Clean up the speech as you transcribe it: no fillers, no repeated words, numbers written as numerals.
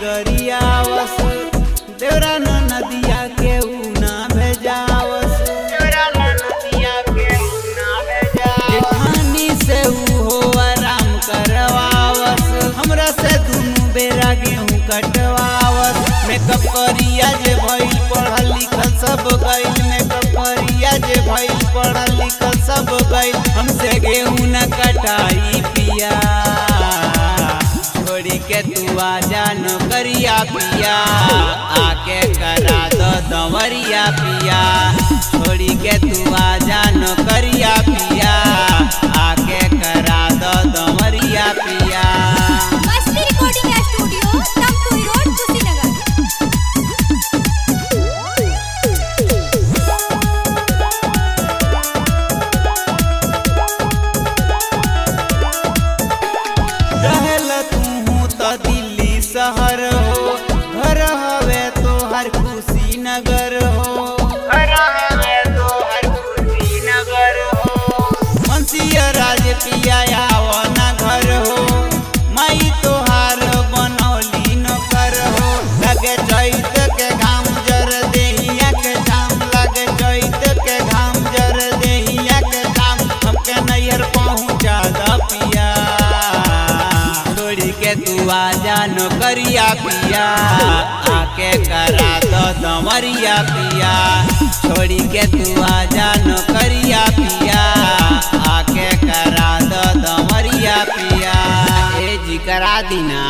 गरियावस देवरा नदिया के ऊना भेजावस जेठानी से हो आराम करवावस हमरा से दुनू बेरा गेहूं कटवावस मेकअप करिया जे भइल पढ़ल लिखल सब गइल मेकअप करिया जे भइल पढ़ल लिखल सब गइल हमसे गेहूं न कटाई पिया छोड़ी के तू आजा नौकरिया पिया आके करा दो दंवरिया पिया छोड़ी के तू आजा नौकरिया पिया आके करा दो दंवरिया पिया। मस्ती recording studio Tamkuhi road Kushinagar. रहल तू तो दिल्ली शहर हो घर हवे तो हर कुशीनगर हो मनसिया राज पिया आवना घर हो माई तोहार बनौली नौकर हो लगे चैत के घाम जर देहिया के घाम लगे चैत के घाम जर देहिया के घाम हमके नैहर पहुँचा द पिया छोड़ी के तू आजा नौकरिया पिया आके करा दो दंवरिया पिया छोड़ी के तू आजा नौकरिया पिया आके करा दो दंवरिया पिया ए जी करा दीना।